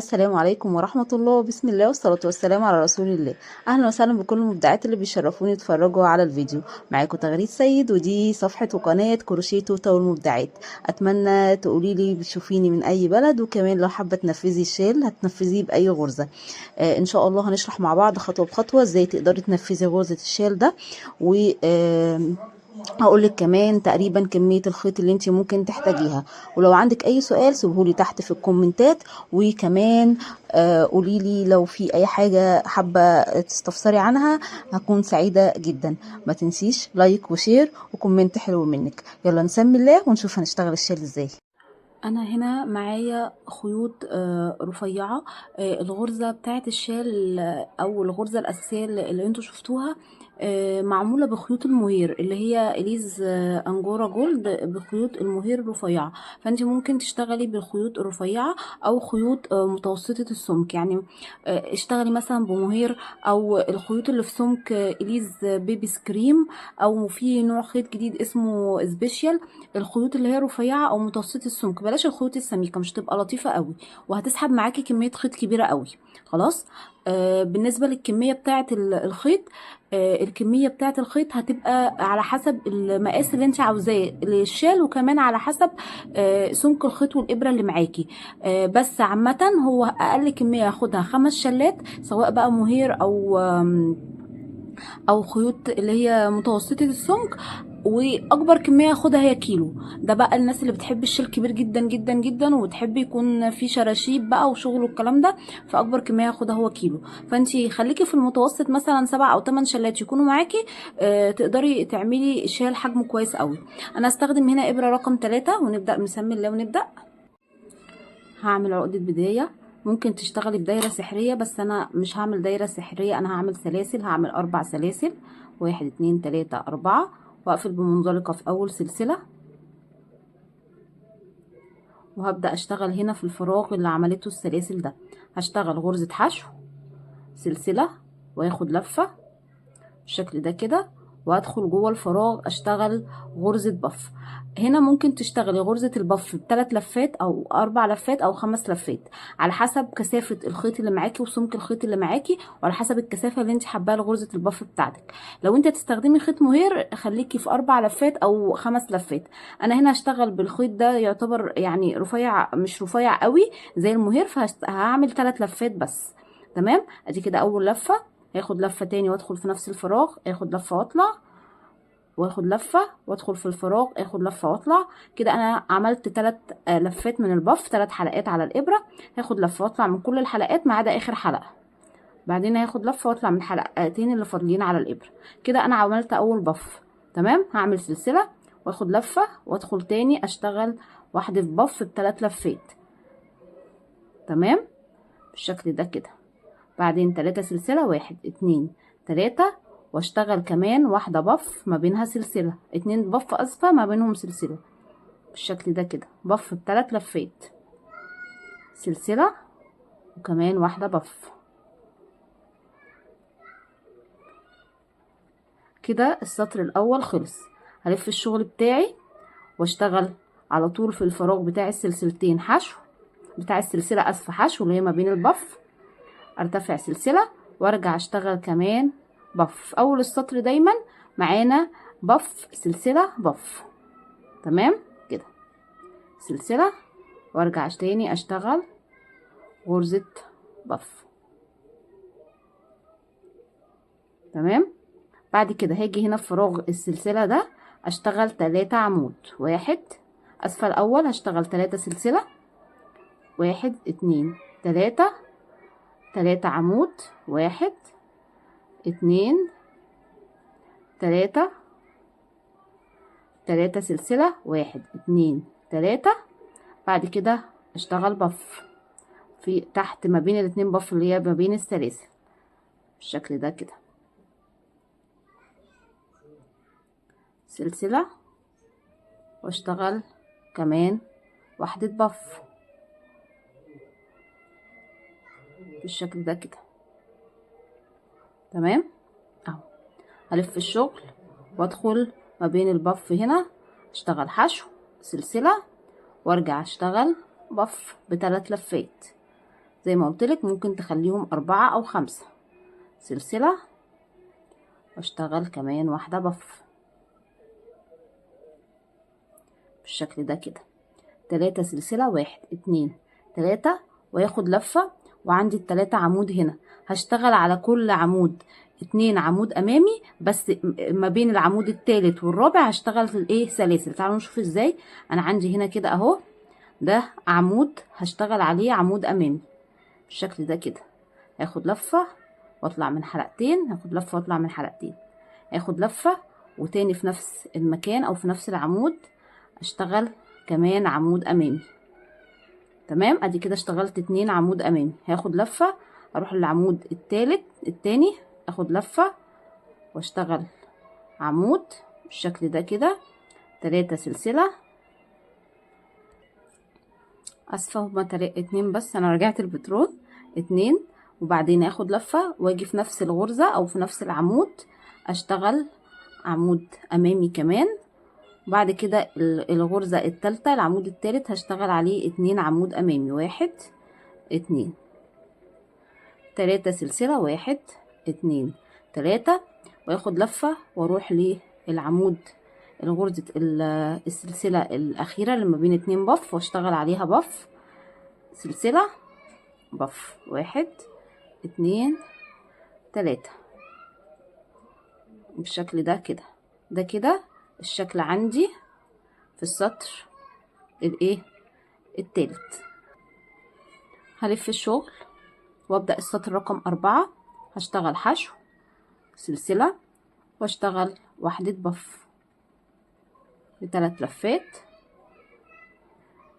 السلام عليكم ورحمة الله، بسم الله والصلاة والسلام على رسول الله. أهلا وسهلا بكل المبدعات اللي بيشرفوني يتفرجوا على الفيديو. معاكم تغريد سيد، ودي صفحة وقناة كروشيه توتا والمبدعات. أتمنى تقولي لي بتشوفيني من أي بلد، وكمان لو حابة تنفذي الشال هتنفذيه بأي غرزة. إن شاء الله هنشرح مع بعض خطوة بخطوة ازاي تقدري تنفذي غرزة الشال ده، و هقولك كمان تقريبا كمية الخيط اللي انت ممكن تحتاجيها. ولو عندك اي سؤال سيبهولي تحت في الكومنتات، وكمان قوليلي لو في اي حاجة حابة تستفسري عنها، هكون سعيدة جدا. ما تنسيش لايك وشير وكومنت حلو منك. يلا نسمي الله ونشوف هنشتغل الشال ازاي. انا هنا معايا خيوط رفيعة. الغرزة بتاعت الشال او الغرزة الاساسية اللي انتوا شفتوها معمولة بخيوط المهير اللي هي اليز انجورا جولد، بخيوط المهير الرفيعة. فانت ممكن تشتغلي بالخيوط الرفيعة او خيوط متوسطة السمك، يعني اشتغلي مثلا بمهير او الخيوط اللي في سمك اليز بيبي سكريم، او في نوع خيط جديد اسمه سبيشال. الخيوط اللي هي رفيعة او متوسطة السمك، بلاش الخيوط السميكة مش تبقى لطيفة قوي وهتسحب معاكي كمية خيط كبيرة قوي. خلاص. بالنسبة للكمية بتاعة الخيط، الكمية بتاعة الخيط هتبقى على حسب المقاس اللي انت عاوزاه للشال، وكمان على حسب سمك الخيط والإبرة اللي معاكي. بس عامة هو أقل كمية هاخدها 5 شلات، سواء بقى مهير أو خيوط اللي هي متوسطة السمك. واكبر كميه اخدها هي كيلو. ده بقى الناس اللي بتحب الشيل كبير جدا جدا جدا، وتحب يكون في شراشيب بقى وشغل والكلام ده، فاكبر كميه اخدها هو كيلو. فانتي خليكي في المتوسط، مثلا 7 أو 8 شلات يكونوا معاكي. تقدري تعملي شيل حجمه كويس قوي. انا هستخدم هنا ابره رقم 3، ونبدا بسم الله ونبدا. هعمل عقده بدايه. ممكن تشتغلي بدايره سحريه، بس انا مش هعمل دايره سحريه، انا هعمل سلاسل، هعمل 4 سلاسل، 1 2 3 4، واقفل بمنزلقة في اول سلسلة، وهبدأ اشتغل هنا في الفراغ اللي عملته السلاسل ده. هشتغل غرزة حشو، سلسلة، واخد لفة بالشكل ده كده، وادخل جوه الفراغ اشتغل غرزة بف. هنا ممكن تشتغلي غرزة البف ب3 لفات او 4 لفات او 5 لفات، على حسب كثافة الخيط اللي معاكي وسمك الخيط اللي معاكي، وعلى حسب الكثافة اللي انت حباها لغرزة البف بتاعتك. لو انت هتستخدمي خيط مهير خليكي في 4 لفات او 5 لفات. انا هنا هشتغل بالخيط ده يعتبر يعني رفيع، مش رفيع قوي زي المهير، فهعمل 3 لفات بس. تمام. ادي كده اول لفة، هاخد لفة تاني وادخل في نفس الفراغ، اخد لفة واطلع، واخد لفة وادخل في الفراغ، اخد لفة واطلع. كده انا عملت 3 لفات من البف، 3 حلقات على الابرة. هاخد لفة واطلع من كل الحلقات ما عدا اخر حلقة، بعدين هاخد لفة واطلع من الحلقتين اللي فاضلين على الابرة. كده انا عملت اول بف. تمام. هعمل سلسلة واخد لفة وادخل تاني اشتغل واحدة في بف ب3 لفات. تمام بالشكل ده كده. بعدين 3 سلسلة، 1 2 3، واشتغل كمان واحدة بف ما بينها سلسلة، 2 بف اسفة ما بينهم سلسلة بالشكل ده كده، بف ب3 لفات، سلسلة، وكمان واحدة بف. كده السطر الاول خلص. هلف الشغل بتاعي واشتغل على طول في الفراغ بتاع السلسلتين حشو، بتاع السلسلة اسفة حشو اللي هي ما بين البف، ارتفع سلسلة وارجع اشتغل كمان بف. اول السطر دايما معانا بف سلسلة بف. تمام كده، سلسلة وارجع تاني اشتغل غرزة بف. تمام. بعد كده هاجي هنا في فراغ السلسلة ده اشتغل 3 عمود، 1 اسفل الاول هشتغل 3 سلسلة، 1 2 3، 3 عمود، 1 2 3، 3 سلسلة، 1 2 3. بعد كده اشتغل بف في تحت ما بين الاتنين بف اللي هي ما بين السلاسل بالشكل ده كده، سلسلة، واشتغل كمان واحدة بف بالشكل ده كده. تمام اهو. هلف الشغل وادخل ما بين البف هنا اشتغل حشو، سلسلة، وارجع اشتغل بف ب3 لفات، زي ما قلتلك ممكن تخليهم 4 أو 5 سلسلة، واشتغل كمان واحدة بف بالشكل ده كده. 3 سلسلة، 1 2 3، وياخد لفة. وعندي ال3 عمود هنا، هشتغل على كل عمود 2 عمود امامي، بس ما بين العمود الثالث والرابع هشتغل في الايه سلاسل. تعالوا نشوف ازاي. انا عندي هنا كده اهو، ده عمود هشتغل عليه عمود امامي بالشكل ده كده. هاخد لفة واطلع من حلقتين، هاخد لفة واطلع من حلقتين، هاخد لفة وتاني في نفس المكان او في نفس العمود اشتغل كمان عمود امامي. تمام، ادي كده اشتغلت 2 عمود امامي. هاخد لفة اروح للعمود التاني، اخد لفة واشتغل عمود بالشكل ده كده. 3 سلسلة، اسفة هما 2 بس، انا رجعت البترول 2. وبعدين اخد لفة واجي في نفس الغرزة او في نفس العمود اشتغل عمود امامي كمان. وبعد كده الغرزة التالتة العمود التالت هشتغل عليه 2 عمود امامي، 1 2 3 سلسلة، 1 2 3، واخد لفة واروح للعمود الغرزة السلسلة الأخيرة اللي ما بين 2 بف، واشتغل عليها بف سلسلة بف، 1 2 3 بالشكل ده كده. ده كده الشكل عندي في السطر الايه التالت. هلف الشغل وابدأ السطر رقم 4، هشتغل حشو سلسلة واشتغل وحدة بف ب3 لفات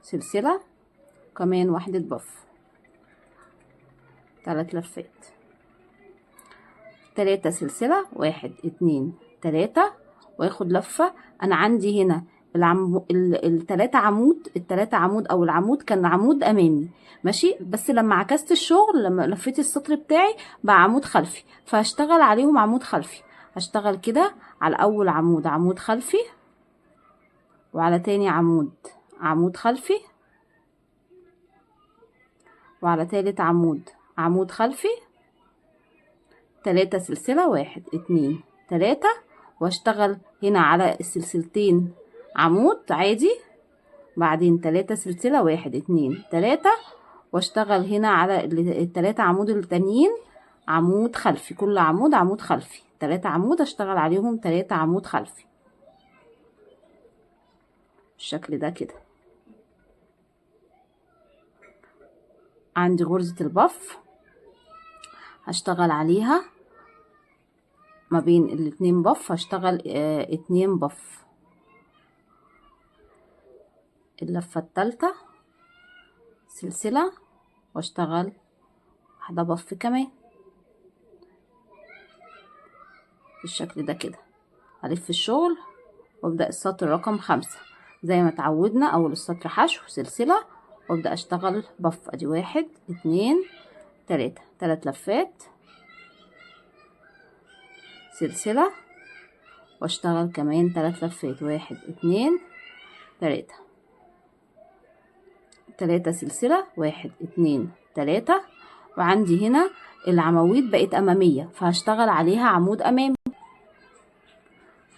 سلسلة، كمان وحدة بف 3 لفات، 3 سلسلة، 1 2 3، واخد لفة. انا عندي هنا ال3 عمود، ال3 عمود او العمود كان عمود امامي ماشي، بس لما عكست الشغل لما لفيت السطر بتاعي بقى عمود خلفي، فهشتغل عليهم عمود خلفي. هشتغل كده على اول عمود عمود خلفي، وعلى تاني عمود عمود خلفي، وعلى تالت عمود عمود خلفي، 3 سلسلة، 1 2 3، واشتغل هنا على السلسلتين عمود عادي، بعدين 3 سلسلة، 1 2 3، واشتغل هنا على ال3 عمود التانيين عمود خلفي، كل عمود عمود خلفي، 3 عمود اشتغل عليهم 3 عمود خلفي بالشكل ده كده. عندي غرزة البف هشتغل عليها ما بين الاتنين بف، هشتغل 2 بف. اللفة التالتة سلسلة واشتغل واحدة بف كمان بالشكل ده كده. هلف الشغل وابدأ السطر رقم 5 زي ما اتعودنا، اول السطر حشو سلسلة وابدأ اشتغل بف. ادي 1 2 3، 3 لفات سلسلة واشتغل كمان 3 لفات، 1 2 3، 3 سلسلة، 1 2 3، وعندي هنا العواميد بقت امامية فهشتغل عليها عمود امامي.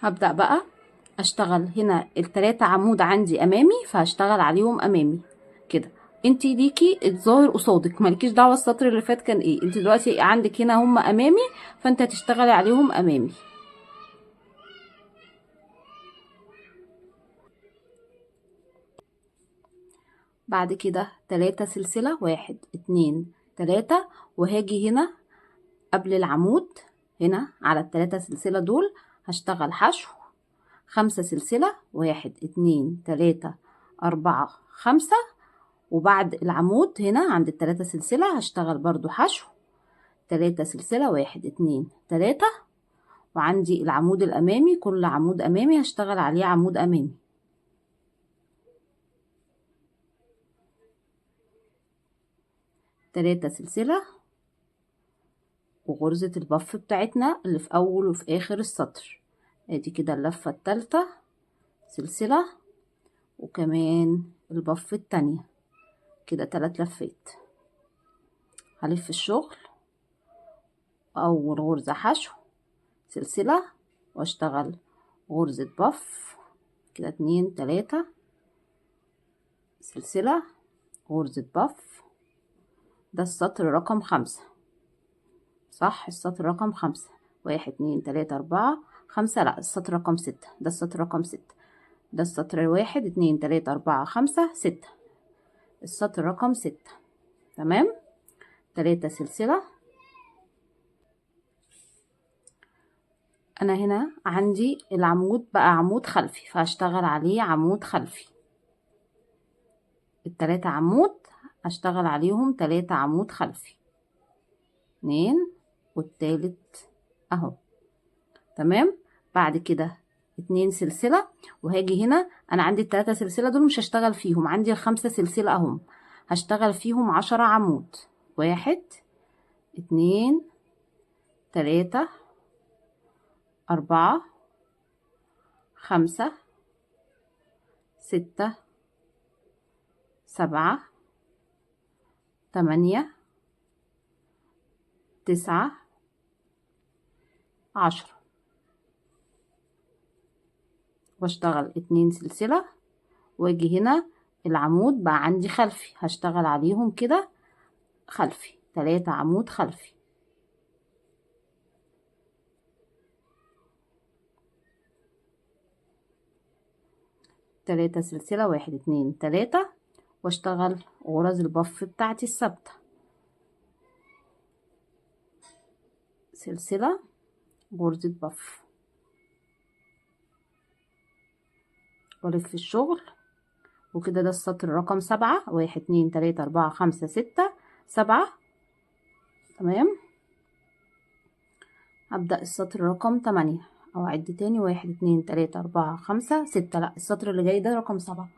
هبدأ بقى اشتغل هنا ال3 عمود عندي امامي فهشتغل عليهم امامي كده. انتي ليكي الظاهر قصادك، مالكيش دعوه السطر اللي فات كان ايه، انتي دلوقتي عندك هنا هم امامي فانت هتشتغلي عليهم امامي. بعد كده 3 سلسله، 1 2 3، وهاجي هنا قبل العمود هنا على ال3 سلسله دول هشتغل حشو 5 سلسله، 1 2 3 4 5، وبعد العمود هنا عند ال3 سلسلة هشتغل برضو حشو 3 سلسلة، 1 2 3، وعندي العمود الأمامي كل عمود أمامي هشتغل عليه عمود أمامي. 3 سلسلة وغرزة البف بتاعتنا اللي في أول وفي آخر السطر. ادي كده اللفة التالتة سلسلة وكمان البف التانية كده 3 لفات. هلف الشغل، اول غرزة حشو سلسلة واشتغل غرزة بف كده 2 3 سلسلة غرزة بف. ده السطر رقم 5 صح، السطر رقم 5 1 2 3 4 5 لا السطر رقم 6، ده السطر رقم 6، ده السطر 1 2 3 4 5 6 السطر رقم 6 تمام. 3 سلسلة. انا هنا عندي العمود بقى عمود خلفي فهشتغل عليه عمود خلفي، ال3 عمود هشتغل عليهم 3 عمود خلفي 2 والتالت اهو تمام. بعد كده 2 سلسلة وهاجي هنا انا عندي ال3 سلسلة دول مش هشتغل فيهم، عندي ال5 سلسلة اهم هشتغل فيهم 10 عمود 1 2 3 4 5 6 7 8 9 10 واشتغل 2 سلسلة واجي هنا العمود بقى عندي خلفي هشتغل عليهم كده خلفي 3 عمود خلفي 3 سلسلة 1 2 3 واشتغل غرز البف بتاعتي الثابتة سلسلة غرزة بف والف الشغل وكده. ده السطر رقم 7 1 2 3 4 5 6 7 تمام. هبدأ السطر رقم 8 او اعد تاني 1 2 3 4 5 6 لا السطر اللي جاي ده رقم 7.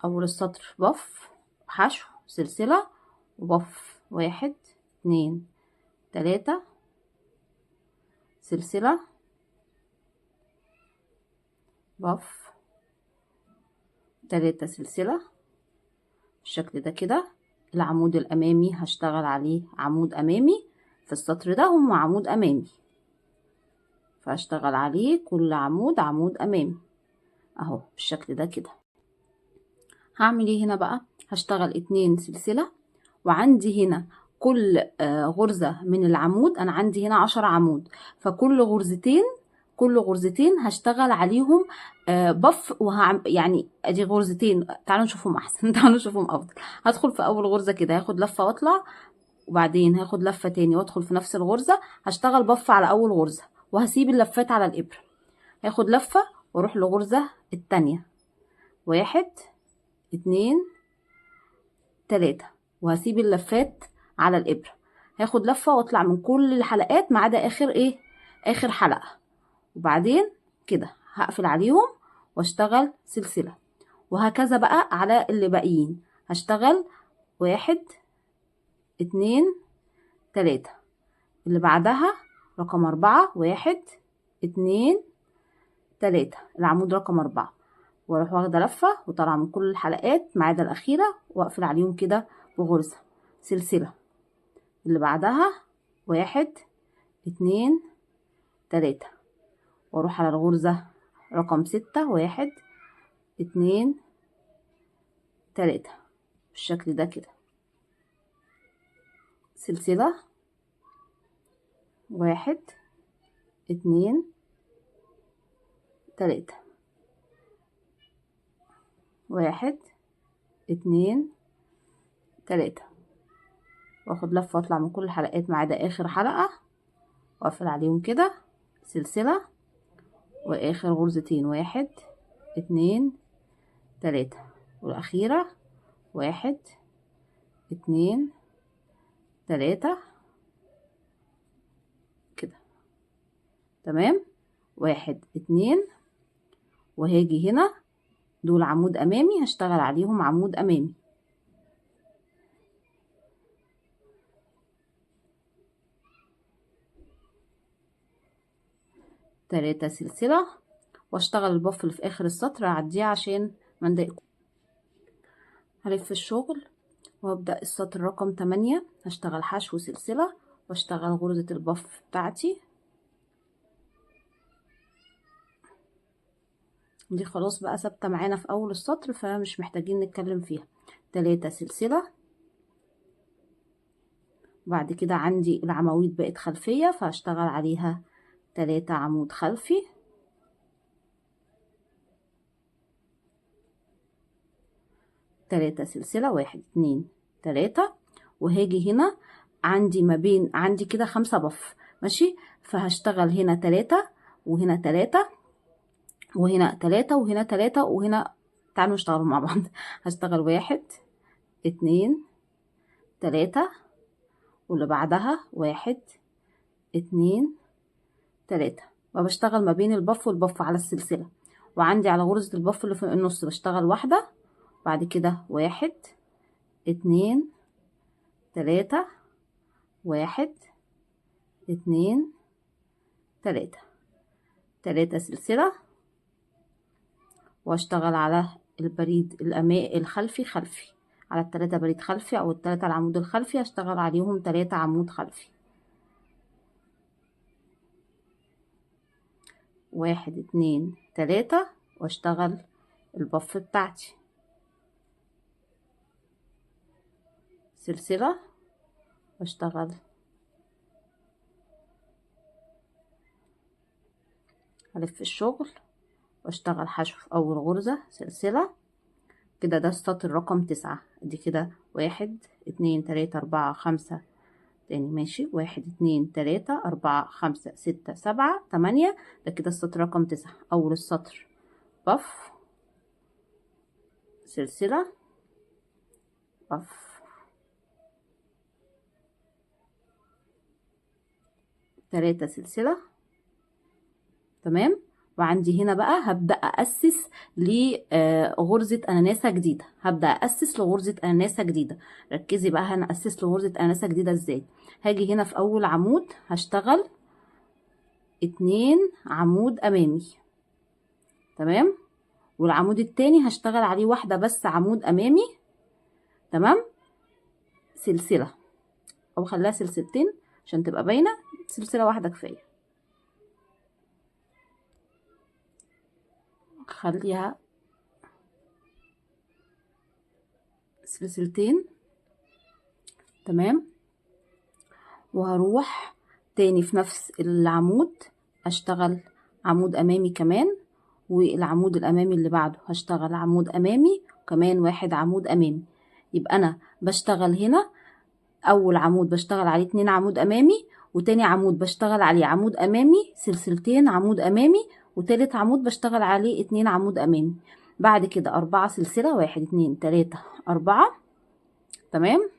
اول السطر بف حشو سلسلة وبف 1 2 3 سلسلة بف 3 سلسلة بالشكل ده كده. العمود الامامي هشتغل عليه عمود امامي في السطر ده هم عمود امامي فهشتغل عليه كل عمود عمود امامي اهو بالشكل ده كده. هعمل ايه هنا بقى؟ هشتغل 2 سلسلة وعندي هنا كل غرزة من العمود انا عندي هنا 10 عمود فكل كل غرزتين هشتغل عليهم بف يعني ادي غرزتين تعالوا نشوفهم احسن تعالوا نشوفهم افضل. هدخل في اول غرزة كده هاخد لفة واطلع وبعدين هاخد لفة تاني وادخل في نفس الغرزة هشتغل بف على اول غرزة وهسيب اللفات على الابرة. هاخد لفة واروح لغرزة التانية 1 2 3 وهسيب اللفات على الابرة. هاخد لفة واطلع من كل الحلقات ما عدا اخر حلقة وبعدين كده هقفل عليهم واشتغل سلسلة وهكذا بقى على اللي باقيين. هشتغل 1 2 3 اللي بعدها رقم 4 1 2 3 العمود رقم 4 واروح واخده لفه وطالعه من كل الحلقات ما عدا الاخيره واقفل عليهم كده بغرزه سلسله. اللي بعدها 1 2 3 واروح على الغرزه رقم 6 1 2 3 بالشكل ده كده سلسله 1 2 3 1 2 3 واخد لفه واطلع من كل الحلقات ما عدا اخر حلقه واقفل عليهم كده سلسله واخر غرزتين 1 2 3 والاخيره 1 2 3 كده تمام. 1 2 وهاجي هنا دول عمود امامي هشتغل عليهم عمود امامي 3 سلسلة واشتغل البف اللي في اخر السطر اعديه عشان ما نضايقكم. هلف الشغل وابدأ السطر رقم 8. هشتغل حشو سلسلة واشتغل غرزة البف بتاعتي دي، خلاص بقى ثابتة معانا في اول السطر فمش محتاجين نتكلم فيها. 3 سلسلة. بعد كده عندي العواميد بقت خلفية فهشتغل عليها 3 عمود خلفي، 3 سلسلة، 1 2 3. وهاجي هنا عندي ما بين عندي كده 5 بف ماشي، فهشتغل هنا 3 وهنا 3 وهنا 3 وهنا 3 وهنا، تعالوا نشتغل مع بعض. هشتغل 1 2 3 واللي بعدها 1 2 3. وبشتغل ما بين البف والبف على السلسلة، وعندي على غرزة البف اللي في النص بشتغل واحدة، بعد كده 1 2 3 1 2 3. 3 سلسلة واشتغل على البريد الخلفي خلفي، على ال3 بريد خلفي او ال3 العمود الخلفي هشتغل عليهم 3 عمود خلفي. 1 2 3 واشتغل البف بتاعتي سلسلة واشتغل هلف الشغل واشتغل حشو في اول غرزة سلسلة كده. ده السطر رقم 9. دي كده 1 2 3 4 5 تاني ماشي، 1 2 3 4 5 6 7 8. ده كده السطر رقم 9. اول السطر بف سلسلة بف 3 سلسلة تمام. وعندي هنا بقى هبدأ أسس لغرزة أناناسة جديدة، هبدأ أسس لغرزة أناناسة جديدة. ركزي بقى هنأسس لغرزة أناناسة جديدة ازاي. هاجي هنا في أول عمود هشتغل 2 عمود أمامي تمام، والعمود التاني هشتغل عليه واحدة بس عمود أمامي تمام، سلسلة أو خليها سلسلتين عشان تبقى باينة، سلسلة واحدة كفاية، خليها سلسلتين تمام. وهروح تاني في نفس العمود اشتغل عمود امامي كمان، والعمود الامامي اللي بعده هشتغل عمود امامي كمان 1 عمود امامي. يبقى انا بشتغل هنا اول عمود بشتغل عليه 2 عمود امامي، وتاني عمود بشتغل عليه عمود امامي سلسلتين عمود امامي، وتالت عمود بشتغل عليه 2 عمود امامي. بعد كده 4 سلسلة 1 2 3 4 تمام.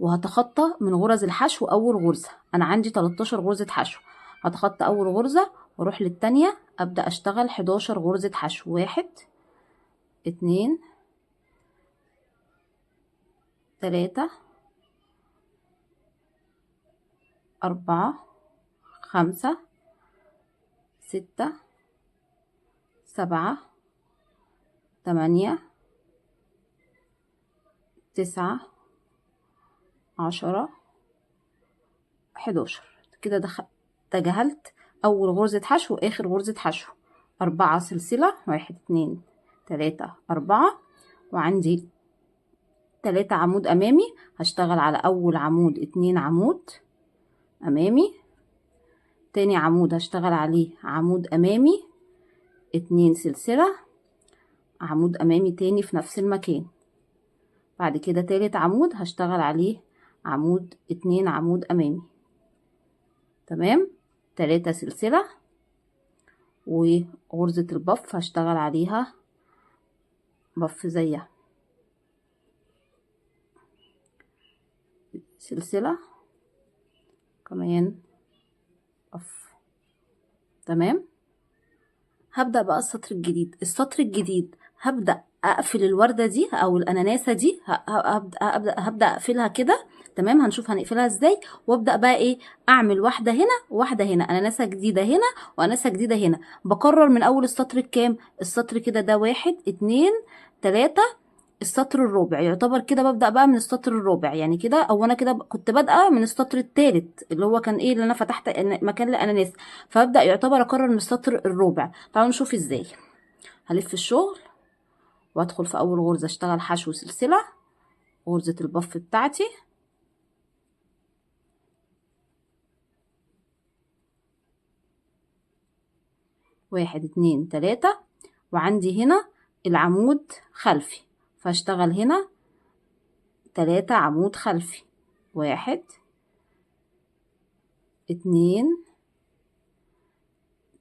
وهتخطى من غرز الحشو اول غرزة، انا عندي 13 غرزة حشو، هتخطى اول غرزة واروح للتانية ابدأ اشتغل 11 غرزة حشو. 1 2 3 4 5 6 7 8 9 10 11. كده تجاهلت اول غرزة حشو واخر غرزة حشو. 4 سلسلة 1 2 3 4، وعندي 3 عمود امامي هشتغل على اول عمود 2 عمود امامي، تاني عمود هشتغل عليه عمود امامي 2 سلسلة عمود امامي تاني في نفس المكان. بعد كده تالت عمود هشتغل عليه عمود 2 عمود امامي تمام. 3 سلسلة وغرزة البف هشتغل عليها بف زيها سلسلة كمان بف تمام. هبدأ بقى السطر الجديد. السطر الجديد هبدأ اقفل الوردة دي او الاناناسة دي، هبدأ اقفلها كده تمام. هنشوف هنقفلها ازاي، وابدأ بقى ايه اعمل واحدة هنا وواحدة هنا، اناناسة جديدة هنا واناناسة جديدة هنا. بكرر من اول السطر الكام، السطر كده ده 1 2 3 السطر الرابع، يعتبر كده ببدأ بقى من السطر الرابع يعني كده، او انا كده كنت بادئه من السطر الثالث اللي هو كان ايه، اللي انا فتحت مكان للاناناس، فابدأ يعتبر اكرر من السطر الرابع. تعالوا نشوف ازاي. هلف الشغل وادخل في اول غرزة اشتغل حشو سلسلة، غرزة البف بتاعتي، واحد اتنين تلاتة، وعندي هنا العمود خلفي، فاشتغل هنا 3 عمود خلفي، 1 2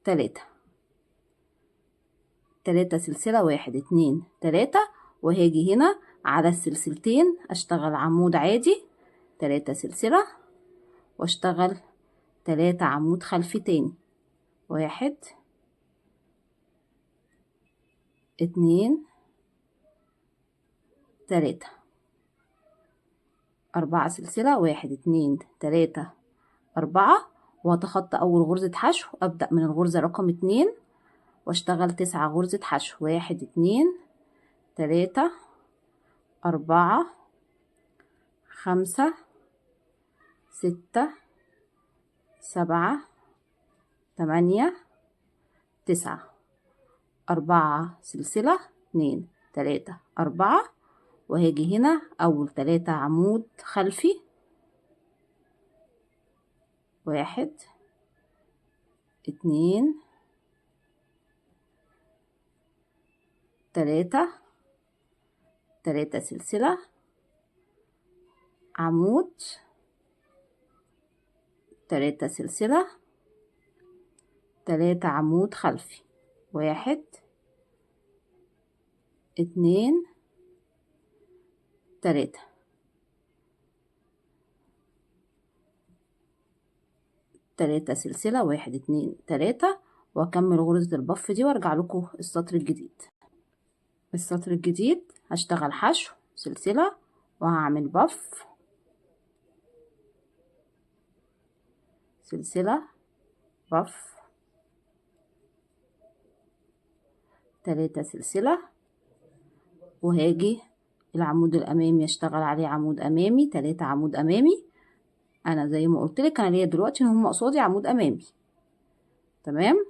3، 3 سلسلة، 1 2 3، وهاجي هنا على السلسلتين اشتغل عمود عادي 3 سلسلة، واشتغل 3 عمود خلفي تاني، 1 2 3، 4 سلسلة، 1 2 3 4، وهتخطى اول غرزة حشو، ابدأ من الغرزة رقم 2 واشتغل 9 غرزة حشو، 1 2 3 4 5 6 7 8 9، 4 سلسلة 2 3 4، وهاجي هنا اول 3 عمود خلفي، 1 2 3، 3 سلسلة، عمود 3 سلسلة، 3 عمود خلفي، 1 2 3، 3 سلسلة، 1 2 3، واكمل غرزة البف دي وارجع لكم السطر الجديد. السطر الجديد هشتغل حشو سلسلة وهعمل بف سلسلة، بف 3 سلسلة، وهاجي العمود الامامي اشتغل عليه عمود امامي 3 عمود امامي. انا زي ما قلت لك انا ليا دلوقتي ان هم قصادي عمود امامي، تمام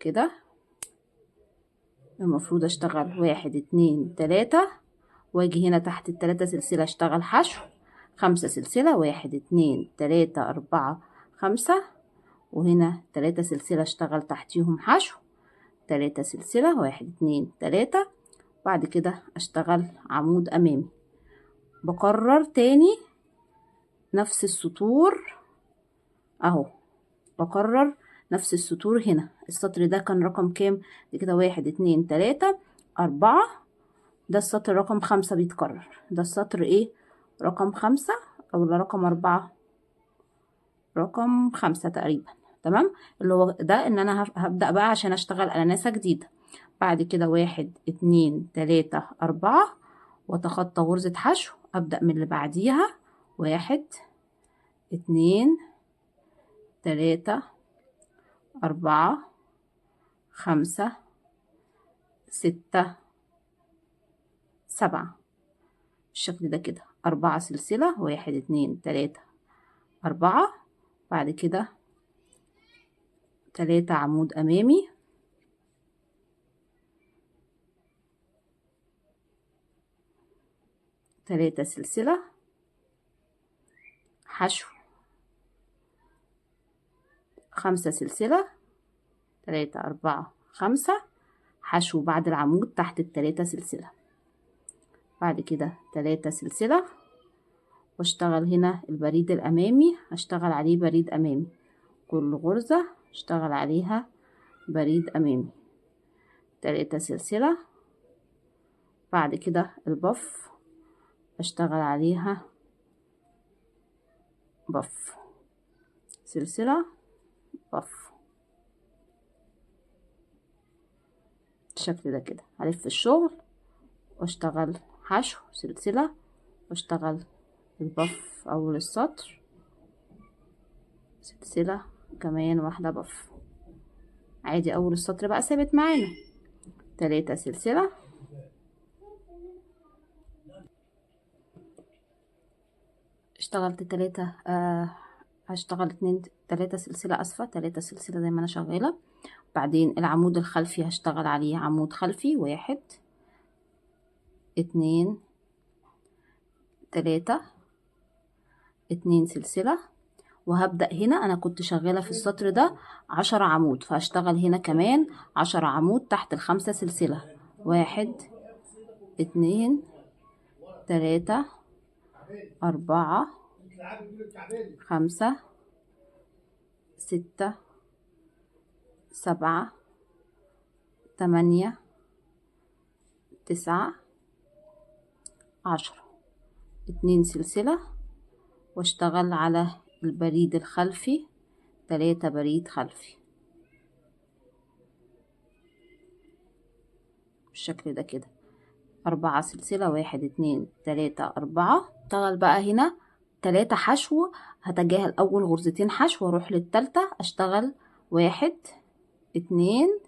كده. المفروض اشتغل 1 2 3، واجي هنا تحت ال3 سلسلة اشتغل حشو 5 سلسلة، 1 2 3 4 5، وهنا 3 سلسلة اشتغل تحتيهم حشو 3 سلسلة، 1 2 3، بعد كده اشتغل عمود امامي. بكرر تاني نفس السطور اهو، بكرر نفس السطور. هنا السطر ده كان رقم كام؟ دي كده 1 2 3 4، ده السطر رقم 5 بيتكرر، ده السطر ايه رقم 5 او رقم 4، رقم 5 تقريبا، تمام. اللي هو ده ان انا هبدأ بقى عشان اشتغل اناناسة جديدة. بعد كده 1 2 3 4، واتخطى غرزة حشو، ابدأ من اللي بعديها 1 2 3 4 5 6 7، بالشكل ده كده. 4 سلسلة، 1 2 3 4، بعد كده 3 عمود امامي، 3 سلسلة، حشو 5 سلسلة، 3 4 5، حشو بعد العمود تحت ال3 سلسلة، بعد كده 3 سلسلة، واشتغل هنا البريد الامامي، هشتغل عليه بريد امامي، كل غرزة اشتغل عليها بريد امامي، 3 سلسلة، بعد كده البف اشتغل عليها بف سلسلة، بف بالشكل ده كده. هلف الشغل واشتغل حشو سلسلة، واشتغل البف اول السطر سلسلة، كمان واحدة بف عادي، اول السطر بقى ثابت معانا، 3 سلسلة، اشتغلت 3 هشتغل 3 سلسلة، اسفة 3 سلسلة زي ما انا شغالة. بعدين العمود الخلفي هشتغل عليه عمود خلفي، 1 2 3 2 سلسلة. وهبدأ هنا، انا كنت شغالة في السطر ده 10 عمود، فهشتغل هنا كمان 10 عمود تحت ال5 سلسلة، 1 2 3 4 5 6 7 8 9 10. 2 سلسلة، واشتغل على البريد الخلفي 3 بريد خلفي بالشكل ده كده. 4 سلسلة، 1 2 3 4. اشتغل بقى هنا 3 حشو، هتجاهل اول غرزتين حشو واروح للتالتة اشتغل 1 2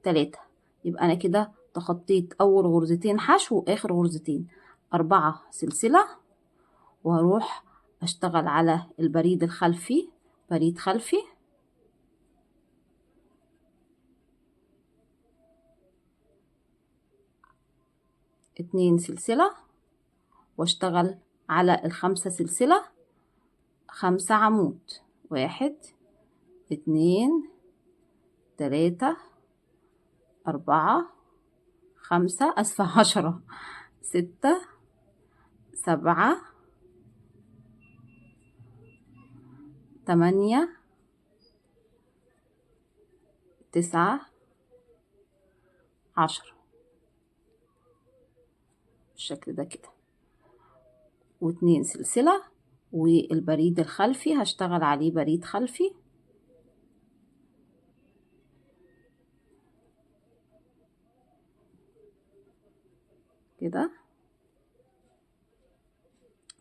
3. يبقى انا كده تخطيت اول غرزتين حشو واخر غرزتين. 4 سلسلة، وهروح اشتغل على البريد الخلفي بريد خلفي، 2 سلسلة، واشتغل على ال5 سلسلة 5 عمود، 1 2 3 4 5 اسفة 10 6 7 8 9 10 بالشكل ده كده. و2 سلسلة، والبريد الخلفي هشتغل عليه بريد خلفي كده،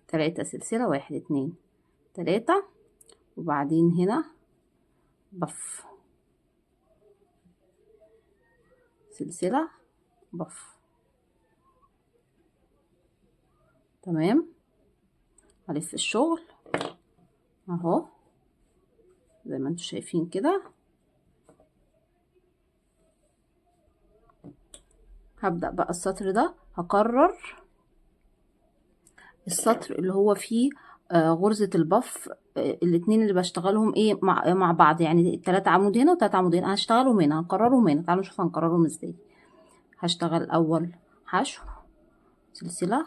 3 سلسلة، 1 2 3. وبعدين هنا بف سلسلة بف. تمام. هلف الشغل اهو زي ما انتوا شايفين كده. هبدأ بقى السطر ده، هكرر السطر اللي هو فيه غرزة البف، الاتنين اللي بشتغلهم ايه مع بعض، يعني 3 عمود هنا و3 عمود هنا، هشتغلهم هنا هنكررهم هنا. تعالوا نشوف هنكررهم ازاي. هشتغل اول حشو سلسلة،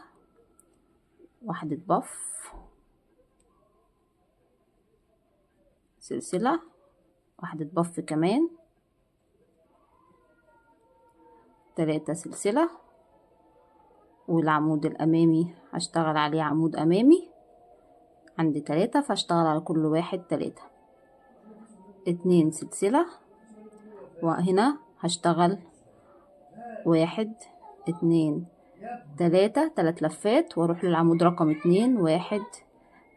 واحدة بف سلسلة، واحدة بف كمان، 3 سلسلة، والعمود الامامي هشتغل عليه عمود امامي، عندي 3 فهشتغل على كل واحد 3. 2 سلسلة، وهنا هشتغل 1 2 3 3 لفات، واروح للعمود رقم 2 1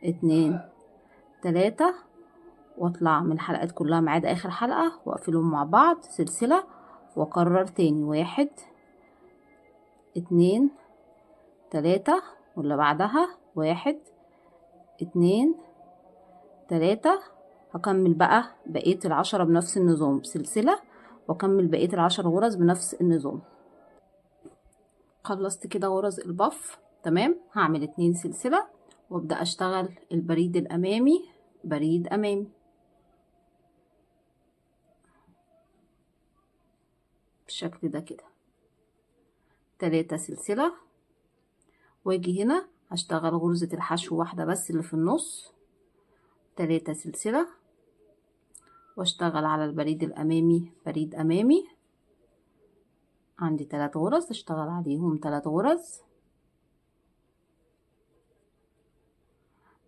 2 3، واطلع من الحلقات كلها ما عدا اخر حلقة واقفلهم مع بعض سلسلة، واكرر تاني 1 2 3، واللي بعدها 1 2 3. هكمل بقى بقية ال10 بنفس النظام، سلسلة، واكمل بقية ال10 غرز بنفس النظام. خلصت كده غرز البف. تمام. هعمل 2 سلسلة وابدأ اشتغل البريد الامامي بريد امامي بالشكل ده كده، 3 سلسلة، واجي هنا هشتغل غرزة الحشو واحدة بس اللي في النص، 3 سلسلة، واشتغل على البريد الامامي بريد امامي، عندي 3 غرز اشتغل عليهم 3 غرز،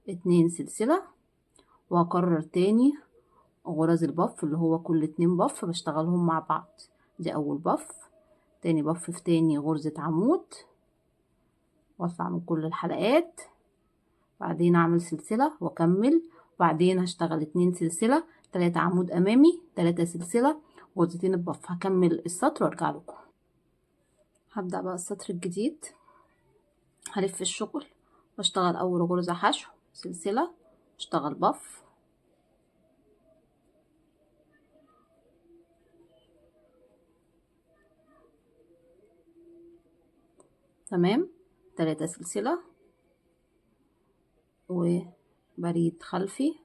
2 سلسلة، وهكرر تاني غرز البف اللي هو كل 2 بف بشتغلهم مع بعض. دي اول بف، تاني بف في تاني غرزة عمود، واطلع من كل الحلقات، بعدين اعمل سلسلة واكمل، وبعدين هشتغل 2 سلسلة، 3 عمود امامي، 3 سلسلة، غرزتين البف. هكمل السطر وارجع لكم. هبدأ بقى السطر الجديد، هلف الشغل واشتغل اول غرزة حشو سلسلة، اشتغل بف، تمام، 3 سلسلة وبريد خلفي،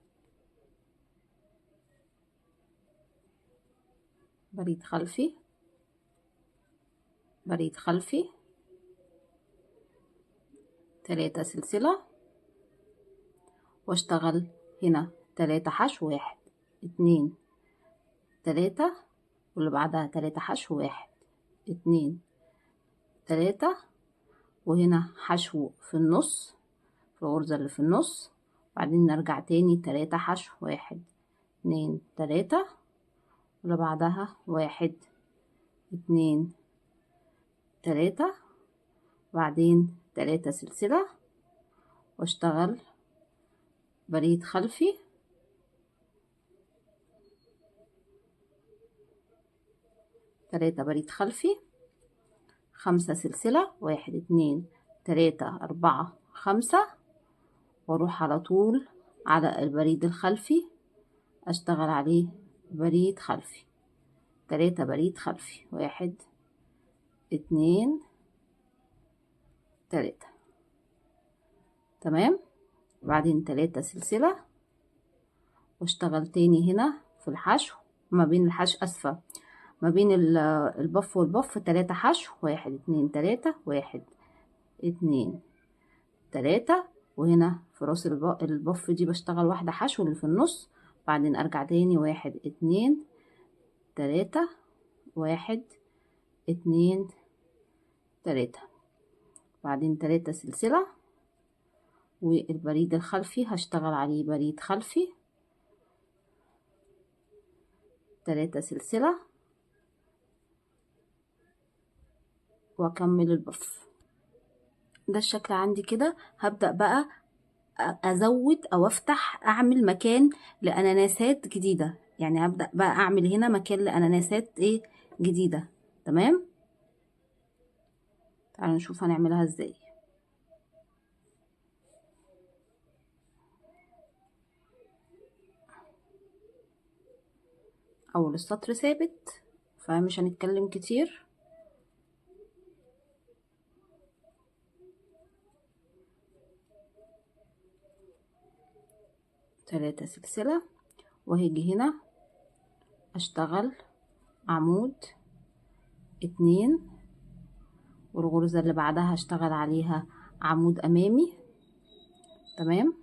بريد خلفي، بريد خلفي، 3 سلسلة واشتغل هنا 3 حشو، 1 2 3 واللي بعدها 3 حشو، 1 2 3 وهنا حشو في النص في الغرزة اللي في النص، بعدين نرجع تاني 3 حشو، 1 2 3 واللي بعدها 1 2 3 بعدين 3 سلسلة واشتغل بريد خلفي، 3 بريد خلفي، 5 سلسلة، 1 2 3 4 5 واروح على طول على البريد الخلفي اشتغل عليه بريد خلفي، 3 بريد خلفي، 1 2 3 تمام، وبعدين 3 سلسلة واشتغل تاني هنا في الحشو ما بين الحشو اسفة ما بين البف والبف 3 حشو، 1 2 3 1 2 3 وهنا في راس البف دي بشتغل 1 حشو اللي في النص، بعدين ارجع تاني 1 2 3 1 2 3 بعدين 3 سلسلة والبريد الخلفي هشتغل عليه بريد خلفي، 3 سلسلة واكمل البف. ده الشكل عندي كده. هبدأ بقى ازود او افتح اعمل مكان لاناناسات جديدة، يعني هبدأ بقى اعمل هنا مكان لاناناسات ايه جديدة. تمام، تعالوا نشوف هنعملها ازاي. اول السطر ثابت فمش هنتكلم كتير، 3 سلسلة وهيجي هنا اشتغل عمود 2 والغرزة اللي بعدها هشتغل عليها عمود امامي. تمام،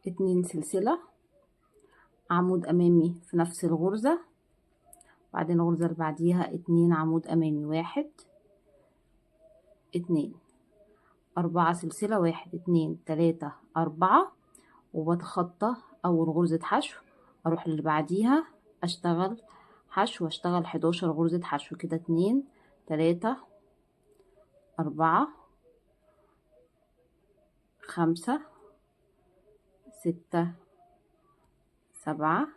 2 سلسلة عمود امامي في نفس الغرزة، بعدين الغرزة اللي بعديها 2 عمود امامي، 1 2 4 سلسلة، 1 2 3 4 وبتخطى اول غرزة حشو اروح اللي بعديها اشتغل حشو واشتغل 11 غرزة حشو كده، 2 3 4 5 6 7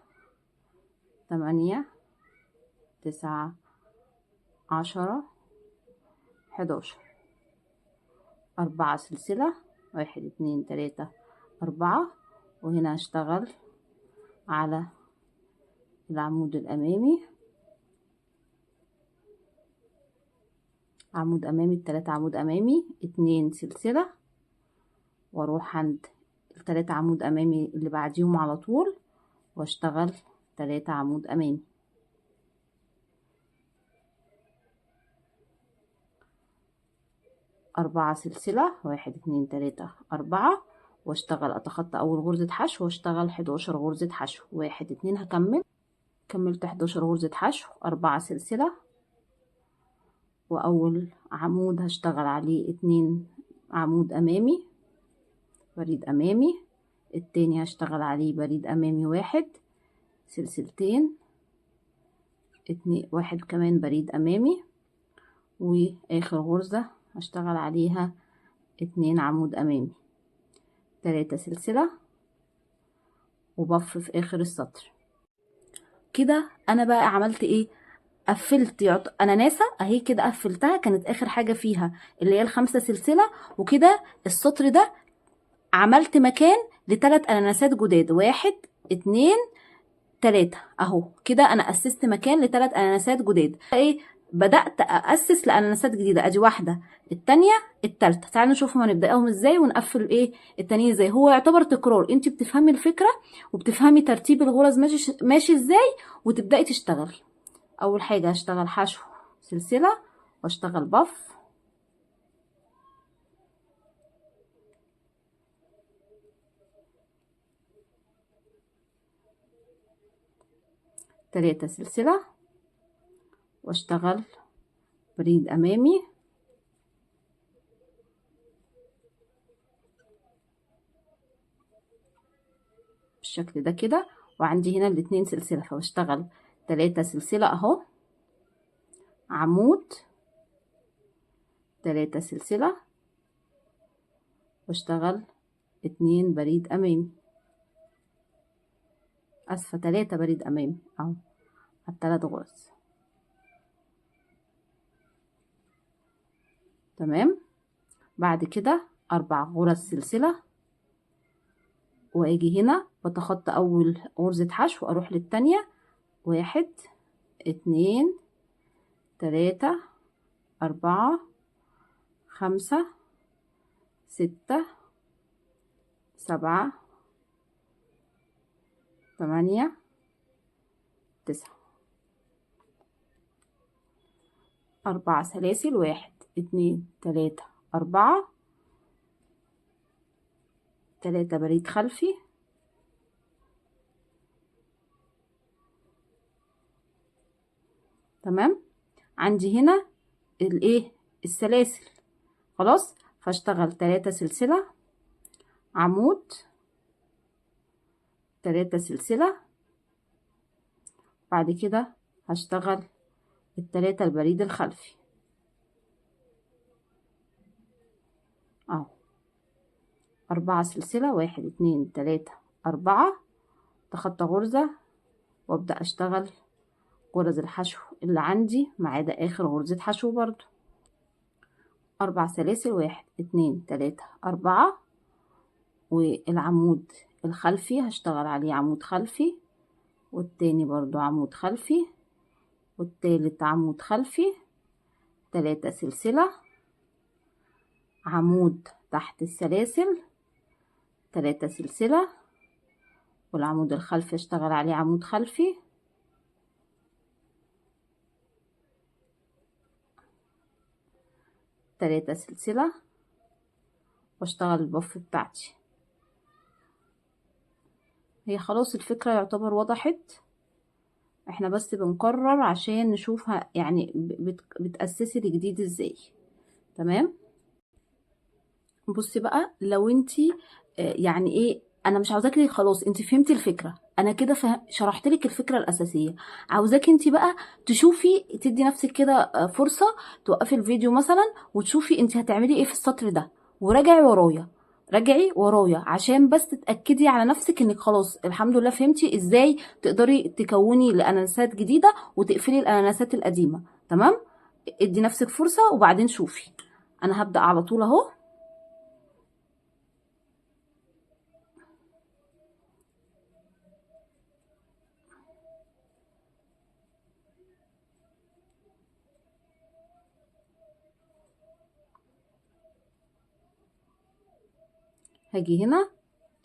8 9 10 11 4 سلسلة، 1 2 3 4 وهنا هشتغل على العمود الأمامي، عمود أمامي، 3 عمود أمامي، 2 سلسلة واروح عند ال3 عمود أمامي اللي بعديهم على طول واشتغل 3 عمود أمامي، 4 سلسلة، 1 2 3 4 واشتغل اتخطى اول غرزة حشو واشتغل 11 غرزة حشو، 1 2 هكمل، كملت 11 غرزة حشو، 4 سلسلة واول عمود هشتغل عليه 2 عمود امامي بريد امامي، التاني هشتغل عليه بريد امامي 1 سلسلتين، 2 1 كمان بريد امامي، واخر غرزة هشتغل عليها 2 عمود امامي، 3 سلسلة وبف في اخر السطر. كده انا بقى عملت ايه؟ قفلت اناناسه اهي كده، قفلتها، كانت اخر حاجه فيها اللي هي ال5 سلسله. وكده السطر ده عملت مكان ل3 اناناسات جداد، 1 2 3 اهو كده انا اسست مكان ل3 اناناسات جداد. ايه، بدات اسس لاناناسات جديده، ادي واحده، التانية، التالتة. تعالوا نشوفهم هنبداهم ازاي ونقفل ايه التانيين ازاي. هو يعتبر تكرار، انت بتفهمي الفكره وبتفهمي ترتيب الغرز ماشي ازاي، وتبداي تشتغلي. اول حاجه هشتغل حشو سلسله، واشتغل بف، تلاتة سلسله، واشتغل بريد امامي، بالشكل ده كده. وعندي هنا الاتنين سلسله، فبشتغل 3 سلسله اهو، عمود، 3 سلسله، واشتغل 2 بريد امامي، اسفه 3 بريد امامي اهو على ال3 غرز. تمام. بعد كده 4 غرز سلسله، واجي هنا بتخطى اول غرزه حشو، اروح للتانية، 1 2 3 4 5 6 7 8 9، 4 سلاسل، 1 2 3 4، 3 بريد خلفي، تمام. عندي هنا الايه السلاسل، خلاص. فاشتغل 3 سلسله، عمود، 3 سلسله. بعد كده هشتغل ال3 البريد الخلفي اهو، 4 سلسله، 1 2 3 4، تخطى غرزه، وابدا اشتغل غرز الحشو اللي عندي ما عدا اخر غرزه حشو برضو. 4 سلاسل، 1 2 3 4، والعمود الخلفي هشتغل عليه عمود خلفي، والتاني برضو عمود خلفي، والتالت عمود خلفي، 3 سلسلة، عمود تحت السلاسل، 3 سلسلة، والعمود الخلفي اشتغل عليه عمود خلفي، 3 سلسلة، واشتغل البف بتاعتي. هي خلاص الفكرة يعتبر وضحت، احنا بس بنكرر عشان نشوفها يعني بتأسسي الجديد ازاي. تمام. بصي بقى، لو انتي يعني ايه، انا مش عاوزاكي خلاص انتي فهمتي الفكره، انا كده شرحت لك الفكره الاساسيه. عاوزاكي انتي بقى تشوفي، تدي نفسك كده فرصه، توقفي الفيديو مثلا وتشوفي انتي هتعملي ايه في السطر ده، وراجعي ورايا، راجعي ورايا عشان بس تتاكدي على نفسك انك خلاص الحمد لله فهمتي ازاي تقدري تكوني الاناناسات جديده وتقفلي الاناناسات القديمه. تمام. ادي نفسك فرصه وبعدين شوفي. انا هبدا على طول اهو. هاجي هنا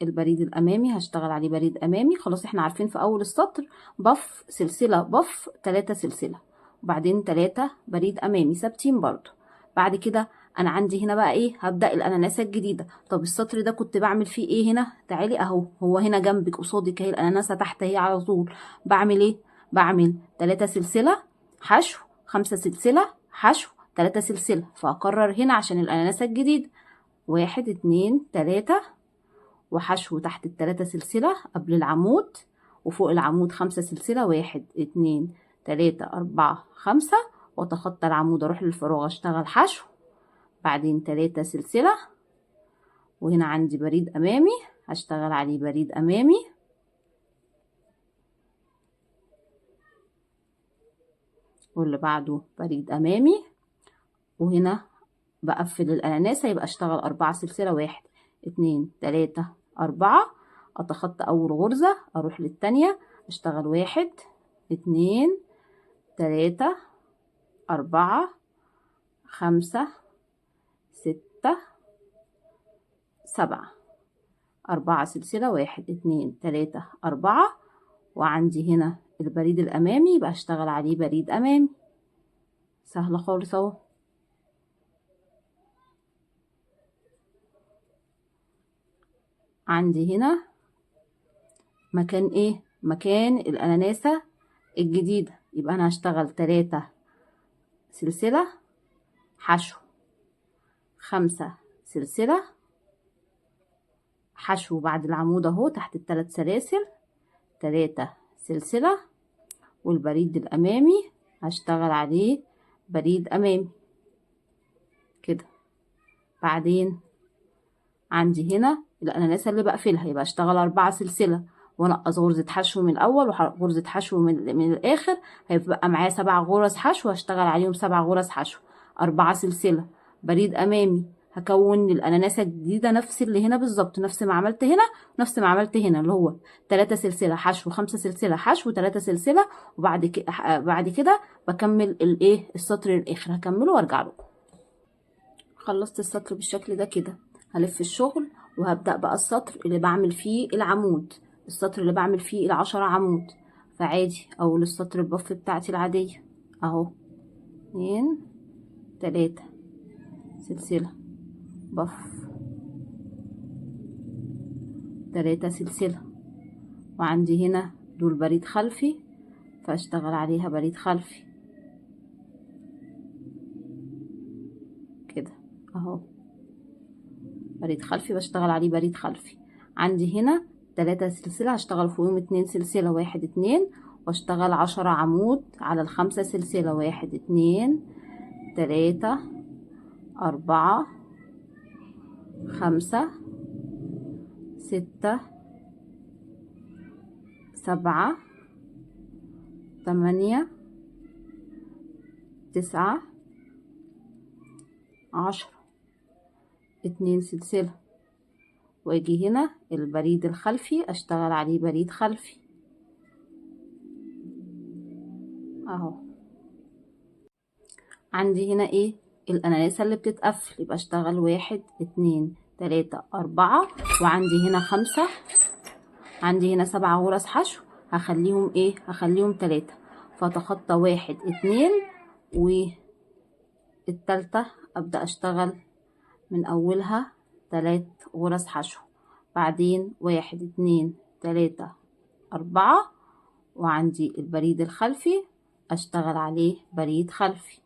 البريد الامامي هشتغل عليه بريد امامي، خلاص احنا عارفين في اول السطر بف سلسله بف 3 سلسله، وبعدين 3 بريد امامي ثابتين برضو. بعد كده انا عندي هنا بقى ايه، هبدا الاناناسه الجديده. طب السطر ده كنت بعمل فيه ايه هنا؟ تعالي اهو، هو هنا جنبك قصادك اهي الاناناسه تحت اهي على طول. بعمل ايه؟ بعمل 3 سلسله حشو، 5 سلسله حشو، 3 سلسله. فاكرر هنا عشان الاناناسه الجديده، 1 2 3، وحشو تحت ال3 سلسلة قبل العمود، وفوق العمود 5 سلسلة، 1 2 3 4 5، واتخطى العمود اروح للفراغ اشتغل حشو، بعدين 3 سلسلة، وهنا عندي بريد امامي هشتغل عليه بريد امامي، واللي بعده بريد امامي، وهنا بقفل الاناناسة يبقى اشتغل 4 سلسلة، 1 2 3 4، اتخطى اول غرزة اروح للتانية اشتغل 1 2 3 4 5 6 7، 4 سلسلة، 1 2 3 4، وعندي هنا البريد الامامي يبقى اشتغل عليه بريد امامي. سهلة خالص اهو. عندي هنا مكان ايه؟ مكان الاناناسة الجديدة، يبقى انا هشتغل 3 سلسلة حشو، 5 سلسلة حشو بعد العمود اهو تحت ال3 سلاسل، 3 سلسلة، والبريد الامامي هشتغل عليه بريد امامي كده. بعدين عندي هنا الاناناسة اللي بقفلها يبقى اشتغل 4 سلسلة وانقص غرزة حشو من الاول وغرزة حشو من الاخر، هيبقى معايا 7 غرز حشو هشتغل عليهم 7 غرز حشو، 4 سلسلة بريد امامي، هكون الاناناسة الجديدة نفس اللي هنا بالظبط، نفس ما عملت هنا نفس ما عملت هنا، اللي هو 3 سلسلة حشو، 5 سلسلة حشو، 3 سلسلة، وبعد كده بكمل الايه السطر الاخر، هكمله وارجع لكم. خلصت السطر بالشكل ده كده، هلف الشغل وهبدأ بقى السطر اللي بعمل فيه العمود، السطر اللي بعمل فيه ال10 عمود. فعادي اول السطر البف بتاعتي العادية اهو، 2 3 سلسلة بف، 3 سلسلة، وعندي هنا دول بريد خلفي فاشتغل عليها بريد خلفي كده اهو، بريد خلفي بشتغل عليه بريد خلفي. عندي هنا 3 سلسلة هشتغل فوقهم 2 سلسلة، 1 2، واشتغل 10 عمود على ال5 سلسلة، 1 2 3 4 5 6 7 8 9 10، 2 سلسلة، واجي هنا البريد الخلفي اشتغل عليه بريد خلفي اهو. عندي هنا ايه الاناناسة اللي بتتقفل، يبقى اشتغل 1 2 3 4، وعندي هنا 5، عندي هنا 7 غرز حشو هخليهم ايه هخليهم 3، فاتخطى 1 2 والتالتة ابدأ اشتغل من اولها 3 غرز حشو، بعدين 1 2 3 4، وعندي البريد الخلفي اشتغل عليه بريد خلفي.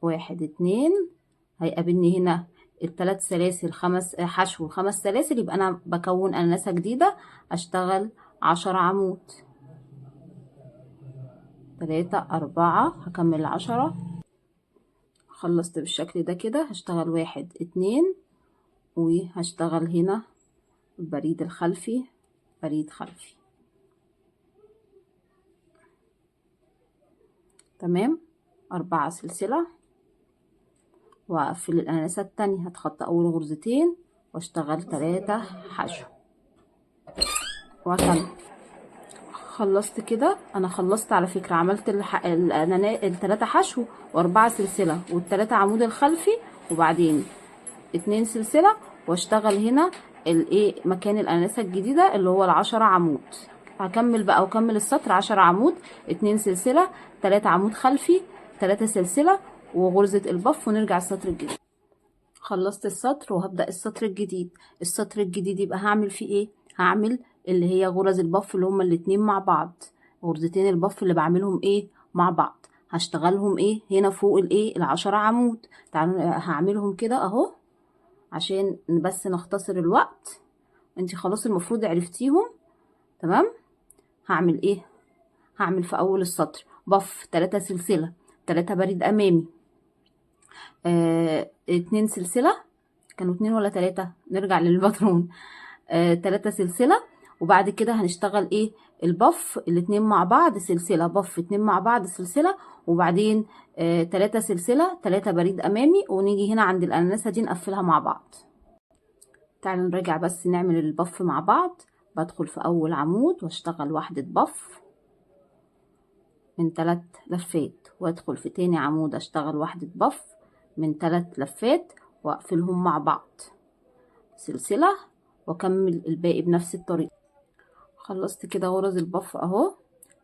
1 2 هيقابلني هنا ال3 سلاسل 5 حشو 5 سلاسل، يبقى انا بكون اناناسة جديدة اشتغل 10 عمود، 3 4 هكمل 10. خلصت بالشكل ده كده، هشتغل 1 2 وهشتغل هنا البريد الخلفي بريد خلفي تمام، 4 سلسلة، واقفل الاناناسة التانية، هتخطى اول غرزتين واشتغل 3 حشو وهكمل. خلصت كده، انا خلصت على فكرة، عملت ال3 حشو و4 سلسلة وال3 عمود الخلفي، وبعدين 2 سلسلة، واشتغل هنا الايه مكان الاناناسة الجديدة اللي هو ال10 عمود. هكمل بقى واكمل السطر 10 عمود، 2 سلسلة، 3 عمود خلفي، 3 سلسلة وغرزة البف، ونرجع السطر الجديد. خلصت السطر وهبدأ السطر الجديد. السطر الجديد يبقى هعمل فيه ايه؟ هعمل اللي هي غرز البف اللي هما الاتنين مع بعض، غرزتين البف اللي بعملهم ايه مع بعض، هشتغلهم ايه هنا فوق الايه ال10 عمود. تعالوا هعملهم كده اهو عشان بس نختصر الوقت، انتي خلاص المفروض عرفتيهم تمام. هعمل ايه؟ هعمل في اول السطر بف 3 سلسلة، 3 بريد امامي، 2 سلسلة، كانوا 2 ولا 3، نرجع للباترون، 3 سلسله. وبعد كده هنشتغل ايه البف الاتنين مع بعض سلسله، بف اتنين مع بعض سلسله، وبعدين 3 سلسله، 3 بريد امامي، ونيجي هنا عند الاناناسه دي نقفلها مع بعض. تعالوا نراجع بس نعمل البف مع بعض. بدخل في اول عمود واشتغل واحده بف من 3 لفات، وادخل في تاني عمود اشتغل واحده بف من 3 لفات، واقفلهم مع بعض سلسله، واكمل الباقي بنفس الطريقه. خلصت كده غرز البف اهو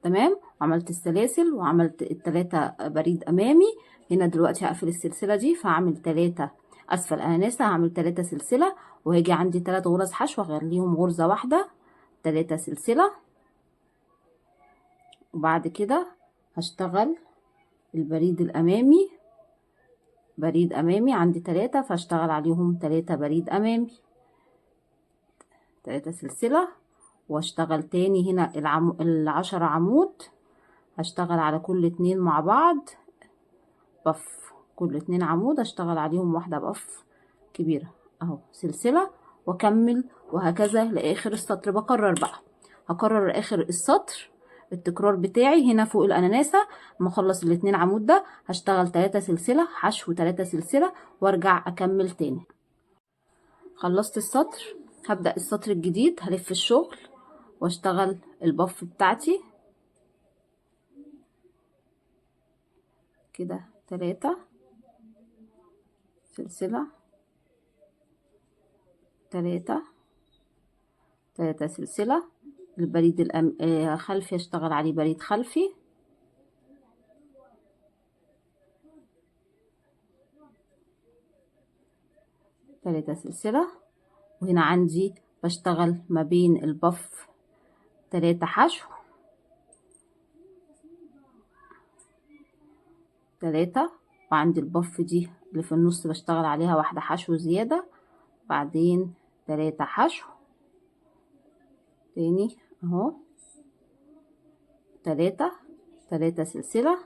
تمام، وعملت السلاسل وعملت ال3 بريد امامي. هنا دلوقتي هقفل السلسله دي، فهعمل 3 اسفل اناناسه، هعمل 3 سلسله، وهيجي عندي 3 غرز حشو اخليهم غرزه واحده، 3 سلسله. وبعد كده هشتغل البريد الامامي، بريد امامي عندي 3، فاشتغل عليهم 3 بريد امامي، 3 سلسله، واشتغل تاني هنا ال10 عمود، هشتغل على كل 2 مع بعض بف، كل 2 عمود اشتغل عليهم واحده بف كبيره اهو سلسله، واكمل وهكذا لاخر السطر. بكرر بقى، هكرر اخر السطر التكرار بتاعي. هنا فوق الاناناسه لما اخلص ال2 عمود ده هشتغل 3 سلسله حشو، 3 سلسله، وارجع اكمل تاني. خلصت السطر، هبدأ السطر الجديد، هلف الشغل واشتغل البف بتاعتي كده 3 سلسلة، 3 سلسلة. البريد خلفي اشتغل عليه بريد خلفي، 3 سلسلة. وهنا عندي بشتغل ما بين البف 3 حشو، 3، وعندي البف دي اللي في النص بشتغل عليها واحدة حشو زيادة، بعدين 3 حشو تاني اهو، 3 سلسلة.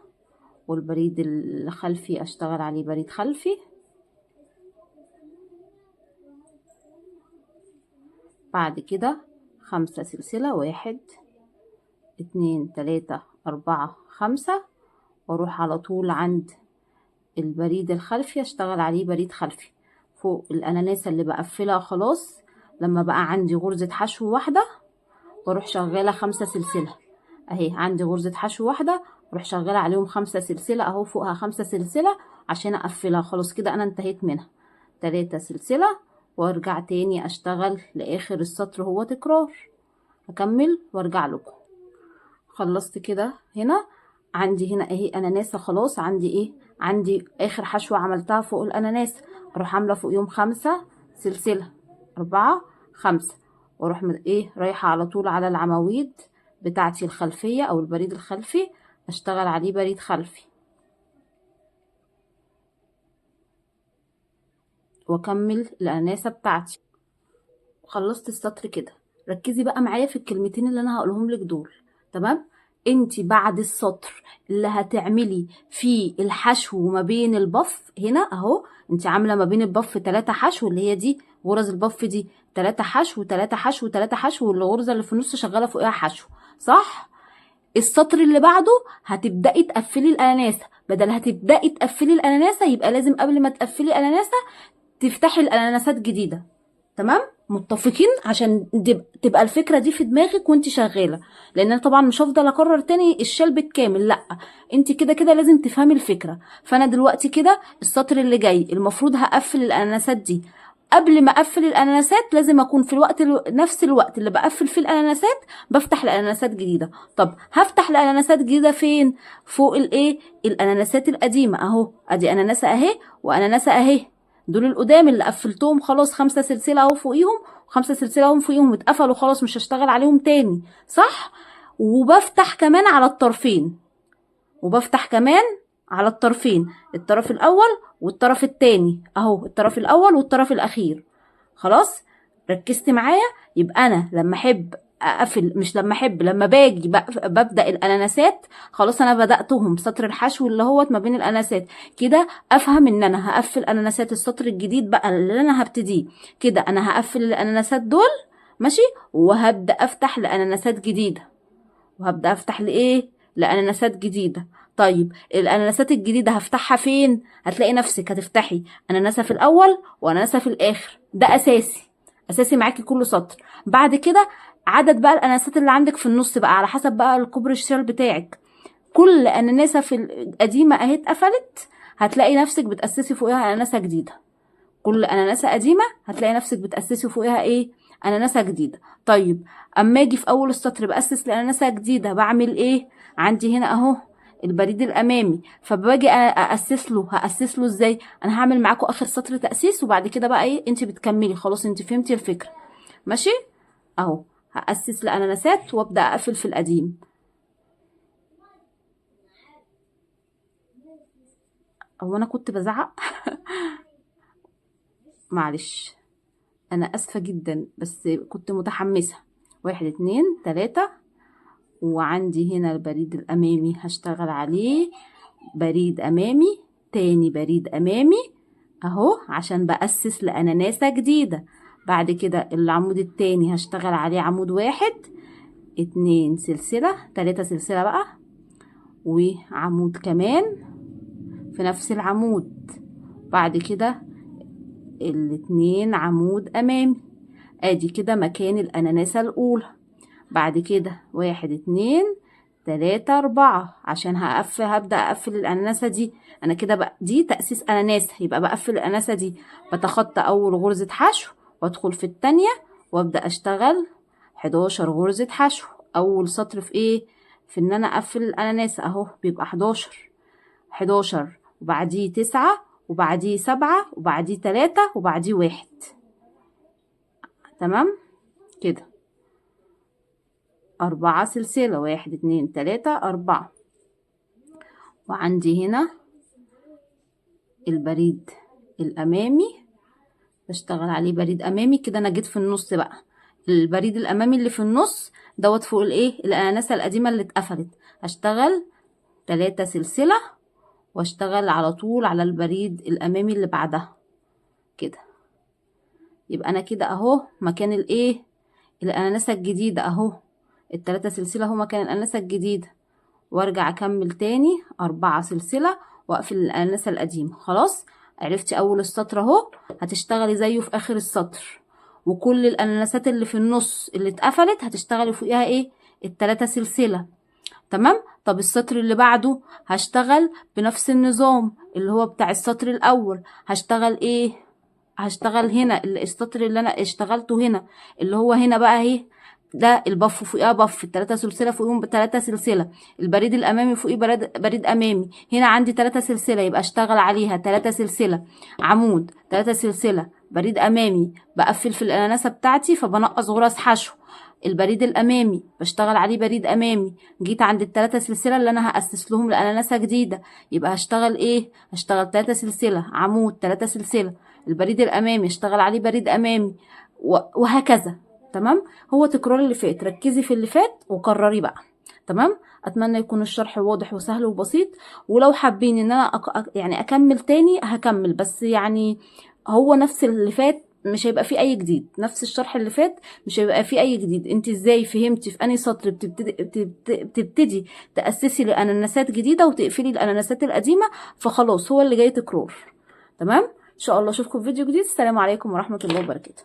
والبريد الخلفي اشتغل عليه بريد خلفي، بعد كده 5 سلسلة، 1 2 3 4 5، واروح على طول عند البريد الخلفي اشتغل عليه بريد خلفي فوق الاناناسة اللي بقفلها خلاص. لما بقى عندي غرزة حشو واحدة واروح شغالة 5 سلسلة اهي، عندي غرزة حشو واحدة واروح شغالة عليهم 5 سلسلة اهو، فوقها 5 سلسلة عشان اقفلها خلاص كده انا انتهيت منها. 3 سلسلة، وارجع تاني اشتغل لاخر السطر هو تكرار، هكمل وارجع لكم. خلصت كده هنا عندي هنا اهي اناناسه خلاص، عندي ايه عندي اخر حشوه عملتها فوق الاناناسه، اروح عامله فوقيهم 5 سلسله 4 5، واروح ايه رايحه على طول على العواميد بتاعتي الخلفيه او البريد الخلفي اشتغل عليه بريد خلفي، واكمل الاناناسه بتاعتي. خلصت السطر كده. ركزي بقى معايا في الكلمتين اللي انا هقولهم لك دول تمام. انتي بعد السطر اللي هتعملي فيه الحشو ما بين البف هنا اهو، انتي عامله ما بين البف 3 حشو اللي هي دي غرز البف دي 3 حشو 3 حشو 3 حشو، والغرزه اللي في النص شغاله فوقها حشو صح. السطر اللي بعده هتبداي تقفلي الاناناسه، بدل هتبداي تقفلي الاناناسه يبقى لازم قبل ما تقفلي الاناناسه تفتحي الاناناسات جديده تمام. متفقين عشان تبقى الفكره دي في دماغك وانت شغاله، لان انا طبعا مش هفضل اكرر تاني الشال بالكامل، لا انت كده كده لازم تفهمي الفكره. فانا دلوقتي كده السطر اللي جاي المفروض هقفل الاناناسات دي، قبل ما اقفل الاناناسات لازم اكون في الوقت نفس الوقت اللي بقفل فيه الاناناسات بفتح الاناناسات جديده. طب هفتح الاناناسات جديده فين؟ فوق الايه الاناناسات القديمه اهو، ادي اناناسه اهي واناناسه اهي، دول القدام اللي قفلتهم خلاص 5 سلسله اهو فوقيهم، و5 سلسله اهو فوقيهم اتقفلوا خلاص مش هشتغل عليهم تاني صح. وبفتح كمان على الطرفين، وبفتح كمان على الطرفين، الطرف الاول والطرف التاني اهو، الطرف الاول والطرف الاخير. خلاص ركزت معايا؟ يبقى انا لما احب اقفل، مش لما احب، لما باجي ببدا الاناناسات خلاص انا بداتهم سطر الحشو اللي هو ما بين الاناناسات كده، افهم ان انا هقفل اناناسات السطر الجديد بقى اللي انا هبتديه كده، انا هقفل الاناناسات دول ماشي. وهبدأ افتح لاناناسات جديدة، وهبدأ افتح لايه؟ لاناناسات جديدة. طيب الاناناسات الجديدة هفتحها فين؟ هتلاقي نفسك هتفتحي اناناسة في الاول واناناسة في الاخر، ده اساسي معاكي كل سطر. بعد كده عدد بقى الاناناسات اللي عندك في النص بقى على حسب بقى الكوبري الشال بتاعك. كل اناناسة في القديمة اهي اتقفلت، هتلاقي نفسك بتأسسي فوقها اناناسة جديدة. كل اناناسة قديمة هتلاقي نفسك بتأسسي فوقها ايه؟ اناناسة جديدة. طيب اما اجي في اول السطر بأسس لاناناسة جديدة بعمل ايه؟ عندي هنا اهو البريد الامامي، فباجي هأسس له ازاي؟ انا هعمل معاكم اخر سطر تأسيس، وبعد كده بقى ايه انت بتكملي. خلاص انت فهمتي الفكرة، ماشي. اهو هأسس لاناناسات وابدأ اقفل في القديم. هو انا كنت بزعق؟ معلش، انا اسفة جدا بس كنت متحمسة. 1 2 3. وعندي هنا البريد الامامي هشتغل عليه بريد امامي، تاني بريد امامي اهو عشان بأسس لاناناسة جديدة. بعد كده العمود التاني هشتغل عليه عمود 1 2 سلسلة، 3 سلسلة بقى، وعمود كمان في نفس العمود. بعد كده الاتنين عمود امامي. ادي كده مكان الاناناسة الاولى. بعد كده 1 2 3 4 عشان هبدأ اقفل الاناناسة دي. انا كده بقى دي تأسيس اناناسة، يبقى بقفل الاناناسة دي، بتخطى اول غرزة حشو وادخل في التانية وابدأ اشتغل 11 غرزة حشو. اول سطر في ايه؟ في ان انا اقفل الاناناسة اهو، بيبقى 11 وبعديه 9 وبعديه 7 وبعديه 3 وبعديه 1. تمام كده. 4 سلسلة، 1 2 3 4. وعندي هنا البريد الأمامي بشتغل عليه بريد أمامي. كده أنا جيت في النص بقى. البريد الأمامي اللي في النص دوت فوق الإيه؟ الأناناسة القديمة اللي اتقفلت. هشتغل 3 سلسلة واشتغل على طول على البريد الأمامي اللي بعدها كده. يبقى أنا كده أهو مكان الإيه؟ الأناناسة الجديدة أهو. ال3 سلسلة هو مكان الأناناسة الجديدة، وارجع اكمل تاني 4 سلسلة واقفل الاناناسة القديمة. خلاص عرفتي اول السطر اهو، هتشتغلي زيه في اخر السطر. وكل الاناناسات اللي في النص اللي اتقفلت هتشتغلي فوقيها ايه؟ ال3 سلسلة. تمام. طب السطر اللي بعده هشتغل بنفس النظام اللي هو بتاع السطر الاول. هشتغل ايه؟ هشتغل هنا السطر اللي انا اشتغلته هنا اللي هو هنا بقى اهي، ده البف فوقيها بف، ال3 سلسله فوقيهم ب3 سلسله، البريد الامامي فوقيه بريد امامي. هنا عندي 3 سلسله يبقى اشتغل عليها 3 سلسله عمود، 3 سلسله بريد امامي، بقفل في الاناناسه بتاعتي فبنقص غرز حشو. البريد الامامي بشتغل عليه بريد امامي. جيت عند ال3 سلسله اللي انا هاسس لهم لاناناسه جديده، يبقى هشتغل ايه؟ هشتغل 3 سلسله عمود، 3 سلسله البريد الامامي اشتغل عليه بريد امامي، وهكذا. تمام. هو تكرار اللي فات، ركزي في اللي فات وكرري بقى. تمام. اتمنى يكون الشرح واضح وسهل وبسيط. ولو حابين ان انا يعني اكمل تاني هكمل، بس يعني هو نفس اللي فات، مش هيبقى فيه اي جديد. نفس الشرح اللي فات مش هيبقى فيه اي جديد. انت ازاي فهمتي في انهي سطر بتبتدي تأسسي لاناناسات جديده وتقفلي الاناناسات القديمه، فخلاص هو اللي جاي تكرار. تمام. ان شاء الله اشوفكم في فيديو جديد. السلام عليكم ورحمه الله وبركاته.